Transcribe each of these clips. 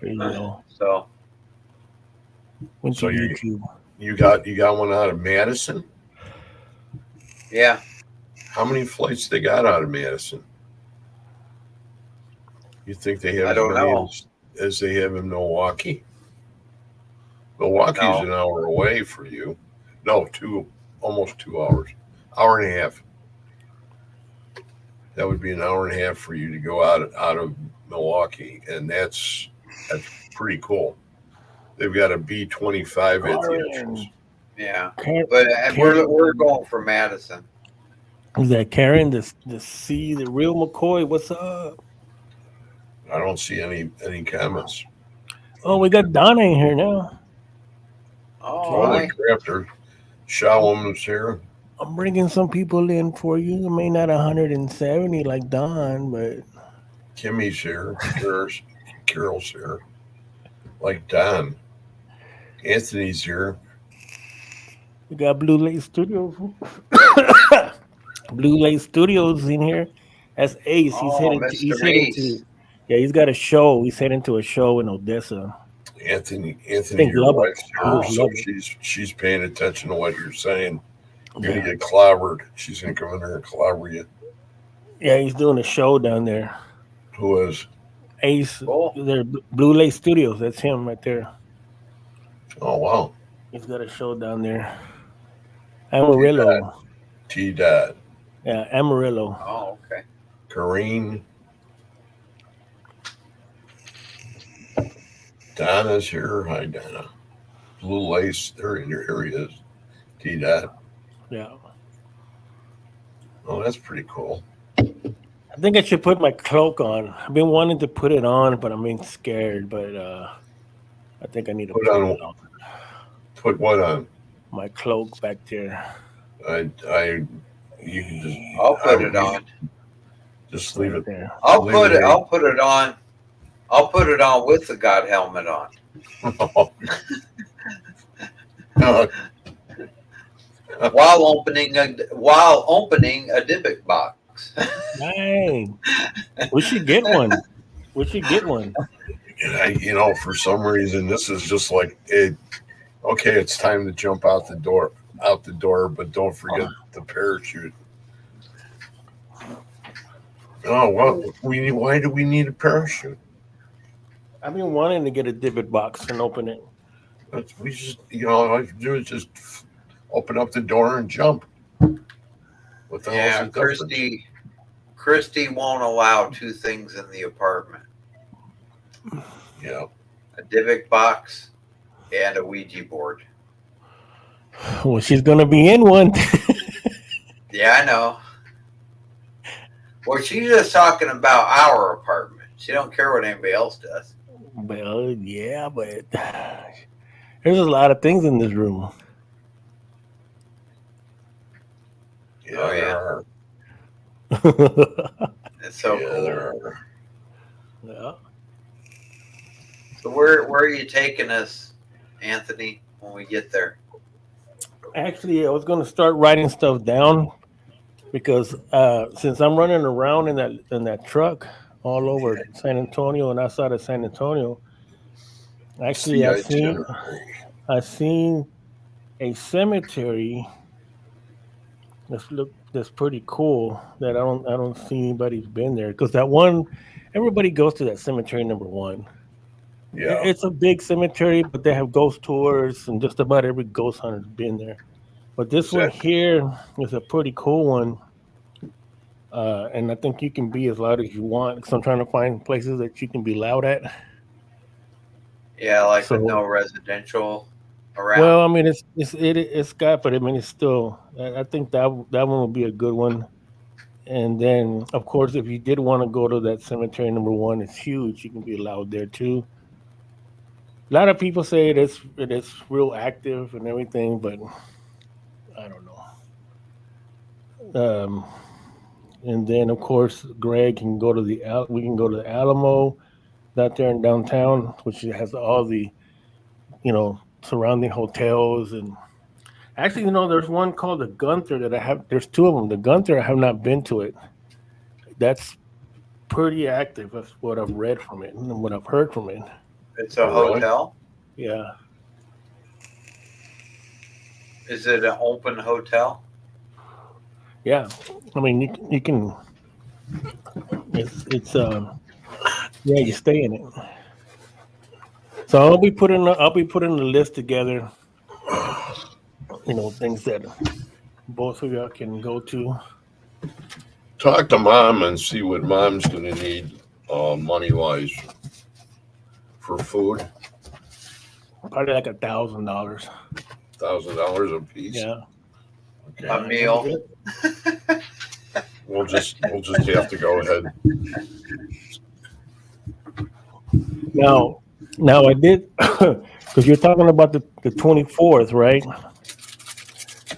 There you go. So Went to So YouTube. you got one out of Madison? yeah, How many flights they got out of Madison? You think they have I as don't many know. as they have in Milwaukee? Milwaukee's No. an hour away for you. No, almost 2 hours. Hour and a half. That would be an hour and a half for you to go out of Milwaukee, and that's pretty cool. They've got a B-25 at the entrance. Karen. Yeah, Karen, but we're Karen. going for Madison. Is that Karen? The real McCoy? What's up? I don't see any comments. Oh, we got Donna in here now. Oh, Holy hi. crap! There's Shaw Woman's here. I'm bringing some people in for you. May not 170 like Don, but Kimmy's here. Carol's here. Like Don. Anthony's here. we got Blue Lake Studios. Blue Lake Studios in here. That's Ace. He's Oh, heading to. Mr. He's heading Ace. to. Yeah, he's got a show. He's heading to a show in Odessa. Anthony, I think your Lubbock. wife's He here, was Oh, so Lubbock. she's paying attention to what you're saying. You're Yeah, gonna get clobbered. She's gonna come in there and clobber you. yeah. He's doing a show down there. Who is? Ace. cool. They're Blue Lake Studios. That's him right there. Oh wow. He's got a show down there. T Dot. Amarillo. T Dot. Yeah, Amarillo. Oh, okay. Kareen. Donna's here. Hi Donna. Blue Lace. There he is. T Dot. Yeah. Oh, that's pretty cool. I think I should put my cloak on. I've been wanting to put it on, but I'm being scared. But I think I need to Put put on it on. Put what on? My cloak back there. I you can just I'll I put would it on. just leave Right it. there. I'll leave put it. here. I'll put it on. I'll put it on with the God helmet on. Uh, While opening a Dybbuk box. Dang. We should get one. We should get one. for some reason, this is just like it. Okay, it's time to jump out the door. But don't forget the parachute. Oh well, why do we need a parachute? I've been wanting to get a Dybbuk box and open it. We just, all I have to do is just open up the door and jump. What the hell's Yeah, the difference? Christy won't allow two things in the apartment: Yeah. a Dybbuk box and a Ouija board. Well, she's gonna be in one. Yeah, I know. Well, she's just talking about our apartment. She don't care what anybody else does. Well, yeah, but there's a lot of things in this room. Yeah, Oh, there yeah. are. It's so Yeah, cool. there are. Yeah. So where are you taking us, Anthony, when we get there? Actually, I was gonna start writing stuff down because since I'm running around in that truck all over San Antonio and outside of San Antonio, actually The itinerary. I seen a cemetery that's pretty cool that I don't see anybody's been there because that one everybody goes to that cemetery number one. Yeah. It's a big cemetery, but they have ghost tours and just about every ghost hunter's been there. But this one here is a pretty cool one. And I think you can be as loud as you want because I'm trying to find places that you can be loud at. Yeah, like So- with no residential around. Well, I mean, it's got, but I mean, it's still. I think that one will be a good one. And then, of course, if you did want to go to that cemetery number one, it's huge. You can be loud there too. A lot of people say it is real active and everything, but I don't know. And then, of course, Greg can go to we can go to the Alamo, out there in downtown, which has all the surrounding hotels. And actually, there's one called the Gunther that I have. There's two of them. The Gunther, I have not been to it. That's pretty active. That's what I've read from it and what I've heard from it. It's a Oh, really? hotel. Yeah. Is it an open hotel? Yeah. I mean, you can. It's yeah, you stay in it. So I'll be putting the list together. Things that both of y'all can go to. Talk to mom and see what mom's going to need money wise for food. Probably like $1,000. $1,000 a piece. Yeah. Okay. A meal. We'll just have to go ahead. Now I did because you're talking about the 24th, right?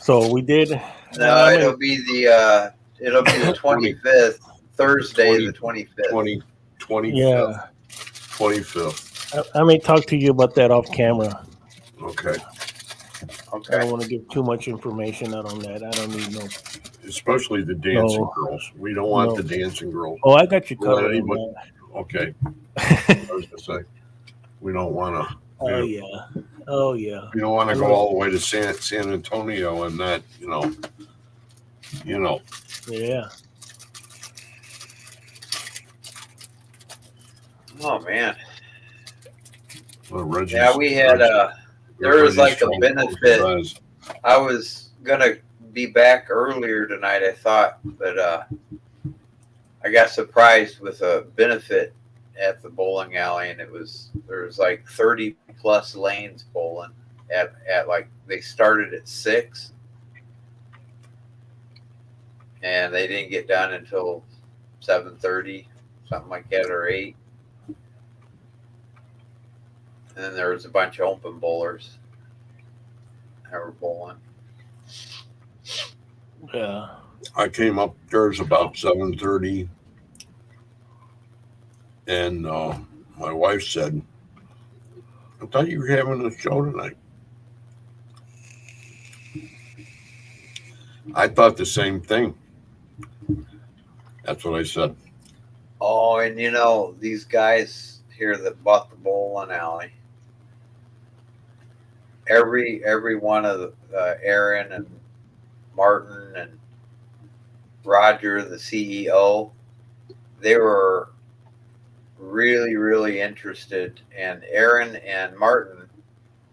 So we did. No, it'll be the 25th, Thursday, the 25th. 25th. Yeah. 25th. I may talk to you about that off camera. Okay. I Okay. don't want to give too much information out on that. I don't need no. Especially the dancing No. girls. We don't want No. the dancing girls. Oh, I got you Well, covered. anybody- on Okay. that. I was gonna say we don't want to. Oh yeah. Oh yeah. We don't want to go all the way to San Antonio and not, Yeah. Oh man. Reggie's, Yeah, we had there was like a benefit. I was gonna be back earlier tonight, I thought, but I got surprised with a benefit at the bowling alley, and there was like 30 plus lanes bowling at like they started at 6, and they didn't get done until 7:30, something like that, or 8. And then there was a bunch of open bowlers that were bowling. Yeah. I came upstairs about 7:30, and my wife said, "I thought you were having a show tonight." I thought the same thing. That's what I said. Oh, and these guys here that bought the bowling alley, every one of Aaron and Martin and Roger, the CEO, they were really, really interested. And Aaron and Martin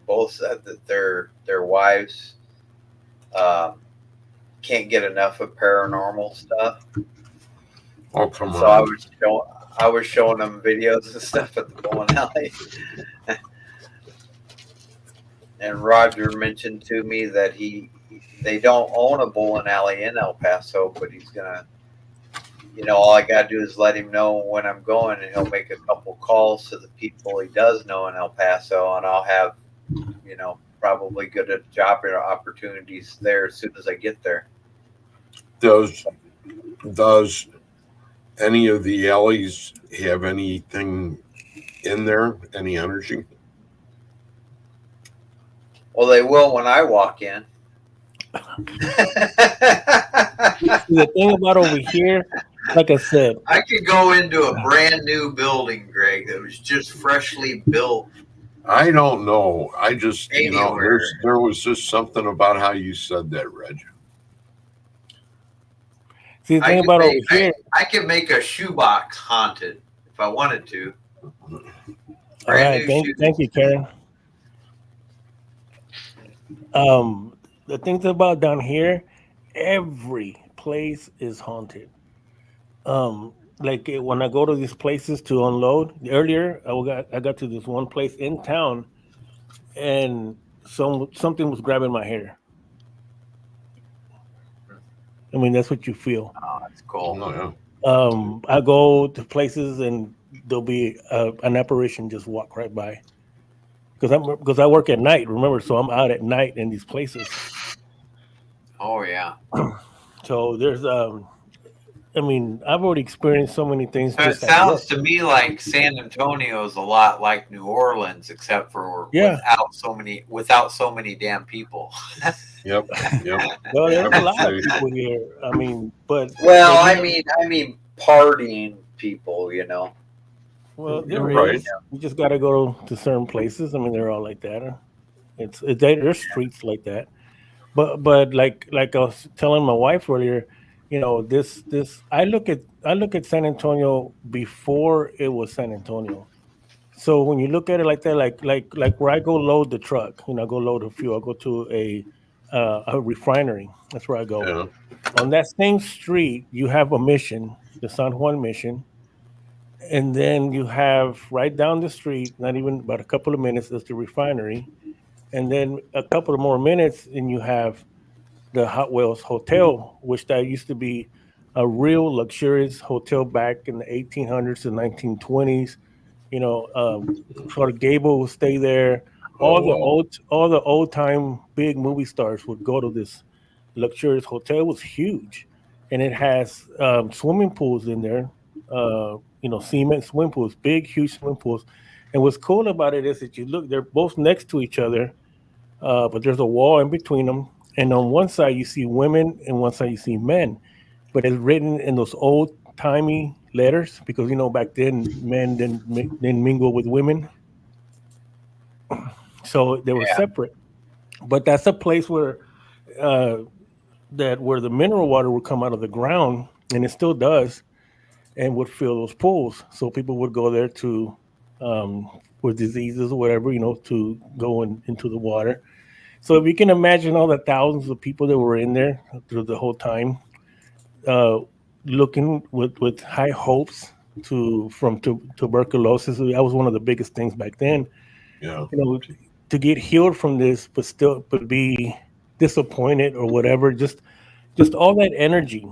both said that their wives can't get enough of paranormal stuff. Oh, come So on. I was showing them videos and stuff at the bowling alley. And Roger mentioned to me that they don't own a bowling alley in El Paso, but he's gonna, all I gotta do is let him know when I'm going, and he'll make a couple calls to the people he does know in El Paso, and I'll have, probably good job opportunities there as soon as I get there. Does any of the alleys have anything in there? Any energy? Well, they will when I walk in. The thing about over here, like I said, I could go into a brand new building, Greg, that was just freshly built. I don't know. I just, Anywhere. there was just something about how you said that, Reg. see the thing about over here. I could make a shoebox haunted if I wanted to. All right, thank you, Karen. The things about down here, every place is haunted. Like when I go to these places to unload, earlier I got to this one place in town, and something was grabbing my hair. I mean, that's what you feel. Oh, that's cool. Oh, yeah. I go to places and there'll be an apparition just walk right by. Because I work at night, remember, so I'm out at night in these places. Oh yeah. So there's I mean, I've already experienced so many things. So it sounds to me like San Antonio is a lot like New Orleans, except for without so many damn people. Yep. Well, there's a lot of people here. I mean, but Well, I mean partying people, Well, You're there right. is. You just got to go to certain places. I mean, they're all like that. There's streets like that. But like I was telling my wife earlier, this I look at San Antonio before it was San Antonio. So when you look at it like that, like where I go load the truck, I go load a fuel. I go to a refinery. That's where I go. Yeah. On that same street, you have a mission, the San Juan mission, and then you have right down the street, not even about a couple of minutes, there's the refinery, and then a couple of more minutes, and you have the Hot Wheels Hotel, which that used to be a real luxurious hotel back in the 1800s and 1920s. Sort of Gable would stay there. Oh well. All the old time big movie stars would go to this luxurious hotel. It was huge, and it has swimming pools in there. Cement swimming pools, big, huge swimming pools. And what's cool about it is that you look, they're both next to each other, but there's a wall in between them. And on one side you see women, and one side you see men. But it's written in those old timey letters because back then men didn't mingle with women, so they were Yeah. separate. But that's a place uh, where the mineral water would come out of the ground, and it still does, and would fill those pools. So people would go there to with diseases or whatever, to go into the water. So if you can imagine all the thousands of people that were in there through the whole time, uh, looking with high hopes from tuberculosis. That was one of the biggest things back then. Yeah. To get healed from this, but be disappointed or whatever. Just all that energy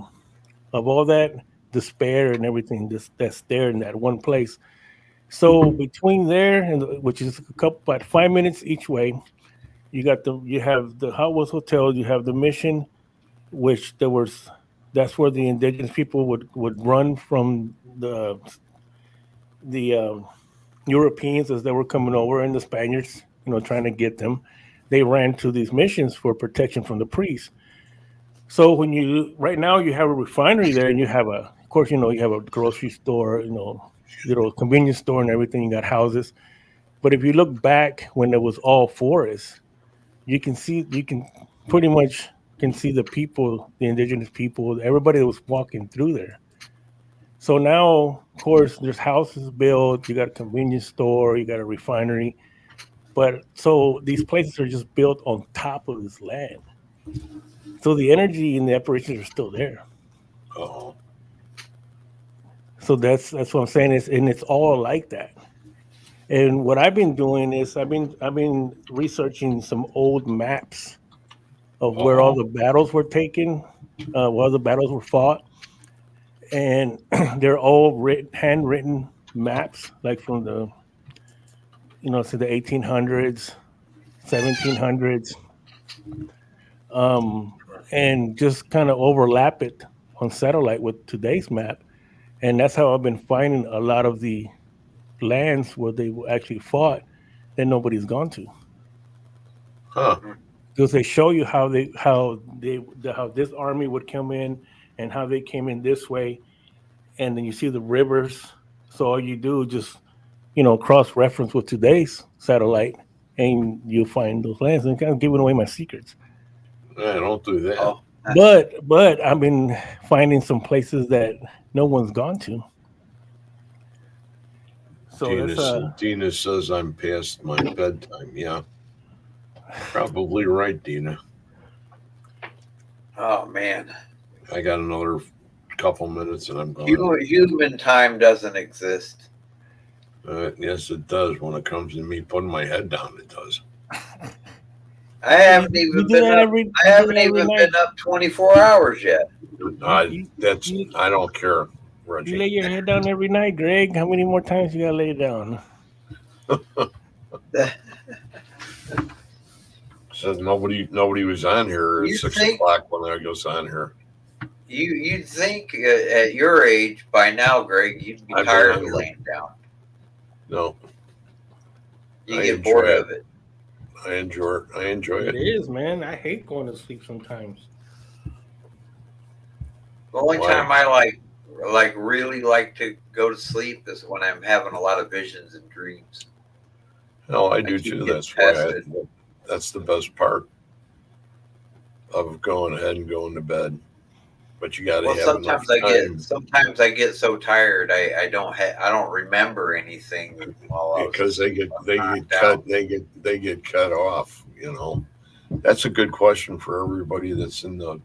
of all that despair and everything that's there in that one place. So between there and which is about 5 minutes each way, you have the Hot Wheels Hotel, you have the Mission, which that's where the indigenous people would run from the Europeans as they were coming over, and the Spaniards, trying to get them. They ran to these missions for protection from the priests. So right now you have a refinery there, and of course, you have a grocery store, little convenience store and everything. You got houses, but if you look back when it was all forest, you can pretty much can see the people, the indigenous people, everybody that was walking through there. So now, of course, there's houses built. You got a convenience store. You got a refinery. But so these places are just built on top of this land. So the energy and the operations are still there. Oh. So that's what I'm saying. It's all like that. And what I've been doing is I've been researching some old maps of where all Oh. the battles were taken, where the battles were fought, and they're all handwritten maps, like from to the 1800s, 1700s, and just kind of overlap it on satellite with today's map. And that's how I've been finding a lot of the lands where they actually fought that nobody's gone to, Huh. because they show you how this army would come in and how they came in this way, and then you see the rivers. So all you do is just cross reference with today's satellite, and you'll find those lands. And kind of giving away my secrets. Yeah, don't do that. Oh, But I've been finding some places that no one's gone to. So Dina says I'm past my bedtime. Yeah. Probably right, Dina. oh man. I got another couple minutes and I'm gone. Human time doesn't exist. Yes, it does. When it comes to me putting my head down, it does. I haven't you even do been that up. every I you do haven't that every even night. been up 24 hours yet. I don't care, You lay Reggie. your head down every night, Greg. How many more times you gotta lay it down? Says nobody was on here at You 6 think- o'clock when I goes on here. You'd think at your age by now, Greg, you'd be I've been tired of hungry. laying down. No, You I get bored enjoy of it. I enjoy It it. is, man. I hate going to sleep sometimes. The only Why? time I like like really like to go to sleep is when I'm having a lot of visions and dreams. No, I do keep too. getting That's why tested. that's the best part of going ahead and going to bed. But you got to Well, have enough sometimes I get so tired I don't remember anything while I was because they get knocked out. cut they get cut off. You know, that's a good question for everybody that's in the